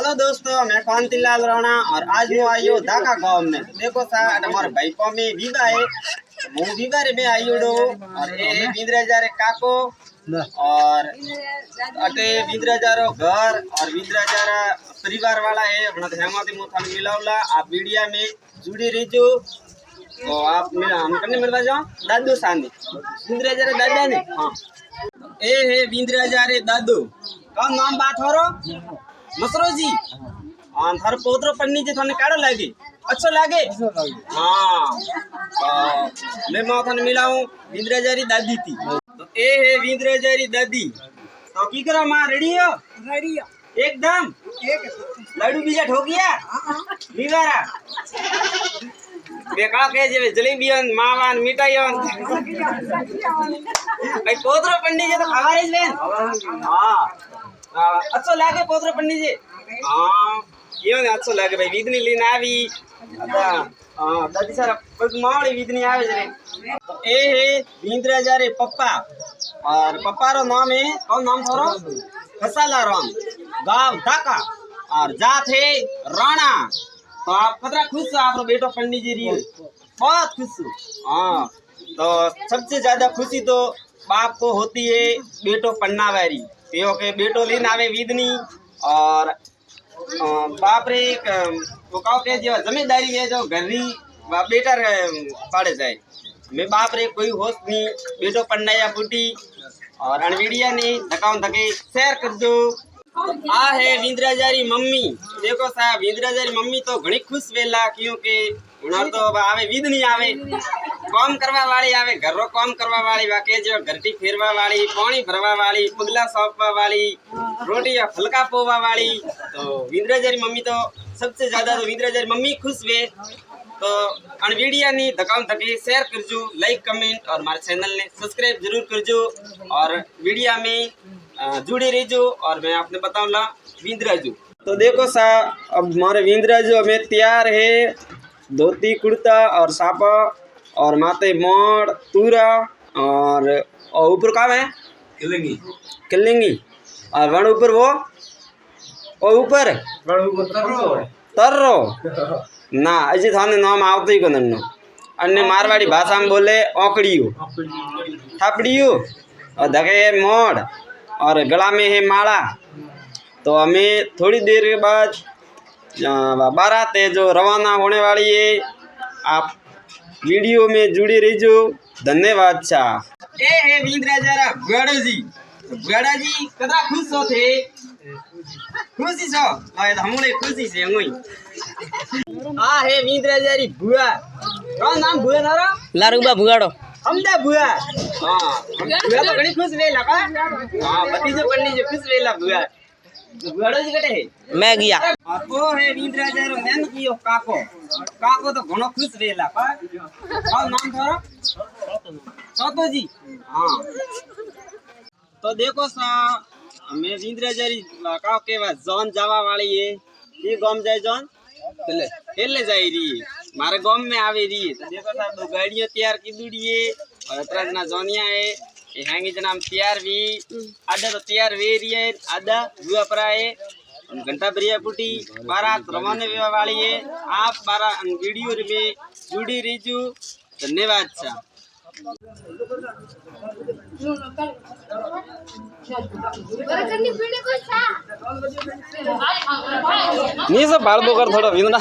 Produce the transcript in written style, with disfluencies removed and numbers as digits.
Hello दोस्तों, मैं कांतिलाल राणा और आज मैं आयो ढाका गांव में। देखो सा हमारे भाई को में विवाह है, मु विवाह रे में आयो डो और ए विंद्राजारे काको और अटे विंद्राजारो घर और विंद्राजारा परिवार वाला है। हमने हेमाती मोथन मिलावला आप वीडियो में जुड़ी रहिजो। तो आप हम कने मिलवा जाओ दादू सानी विंद्राजारे दादा ने। हां ए है विंद्राजारे दादू का नाम बात हो रो मसरो जी। हाँ थारो पोतरो पन्नी जे थाने काड़ो लागे अच्छो लागे। हाँ मैं माथाने मिलाऊं विंद्राजारी दादी थी। तो ए है विंद्राजारी दादी। तो की करो मां रेडी हो? रेडी हो एकदम। लाडू बीजा ठोकिया बीवारा बेका के जे जलेबियन मावान मिठाईयन भाई पोतरो पन्नी जे तो खावा रे बेन। हां अच्छो लागे पोतरो पन्नी जे। हां यो ने अच्छो लागे भाई विदनी लेने आवी अदा। हां दादी सारा कोई मावड़ी विदनी आवे रे। तो ए है विंद्राजारे पप्पा और पप्पा रो नाम है कौन नाम थारो? खसाला राम गांव ढाका और जात है राणा। तो आप कतरा खुश हो आपरो बेटो पंडित जी री? बहुत खुश हो। हाँ तो सबसे ज्यादा खुशी तो बाप को होती है बेटो पन्ना वारी त्यो के बेटो लेने आवे विदनी और बाप रे वो कहो के जो जिम्मेदारी है जो घर री बेटा पाड़े जाए। मैं बाप रे कोई होश नहीं बेटो पन्ना या पुटी और अनवीडिया ने धकाऊं धके शेयर कर दो। आ है विंद्राजारी मम्मी। देखो साहब विंद्राजारी मम्मी तो घणी खुश वेला क्योंकि उन्हें तो आवे विद नहीं आवे काम करवा वाली आवे घर रो काम करवा वाली वाके जो घरटी फेरवा वाली पानी भरवा वाली पगला सौंपवा वाली रोटी या फलका पोवा वाली। तो विंद्राजारी मम्मी तो सबसे ज्यादा तो विंद्राजारी मम्मी खुश वे। तो अनवीडिया ने धकाऊं धके शेयर करजो लाइक कमेंट और हमारे चैनल ने सब्सक्राइब जरूर करजो और वीडियो में जुड़े रहिजो। और मैं आपने बताऊंगा विंद्राजू। तो देखो सा अब हमारे विंद्राजू हमें तैयार है धोती कुर्ता और सापा और माथे मोड़ तूरा और ऊपर का है किलिंगी किलिंगी और वन ऊपर वो ऊपर तर्रो ना अजी थाने नाम आवतो ही कोन अन्य मारवाड़ी भाषा में बोले औकड़ियो थापड़ियो और धके मोड़ और गला में है माला। तो हमें थोड़ी देर के बाद बारात है जो रवाना होने वाली है। आप वीडियो में जुड़े रहिजो। धन्यवाद। अच्छा ए है विंद्राजारा बुआड़ो जी। बुआड़ा जी कदा खुश हो थे? खुशी छो हमने खुशी से हुई। आ है विंद्राजारी बुआ। कौन नाम बुआ थारो? लारुबा बुआड़ो हमदा बुआ। हां बुआ तो घणी खुश वेला का। हां भतीजो पन्नी जो खुश वेला बुआ। बुआड़ो जी कटे है? मैं गया और वो है विंद्राजारो नैन कियो काको। काको तो घणो खुश वेला का। कौन नाम थारो? सतो जी। हां तो देखो सा मैं विंद्राजारी का केवा जॉन जावा वाली है। ये गांव जाए जॉन पहले जाई रही मारे गांव में आवे रही। तो देखो सा दो गाड़ियां तैयार की दूड़ी है और अतरा जना जोनिया है ये हैंगी जना तैयार भी आधा तो तैयार वे रही है आधा हुआ परा है घंटा बरिया पुटी बारात रवाने वे वाली है। आप बारा वीडियो में जुड़ी रहिजो। धन्यवाद। अच्छा नहीं सब बाल बोकर थोड़ा विंद्रा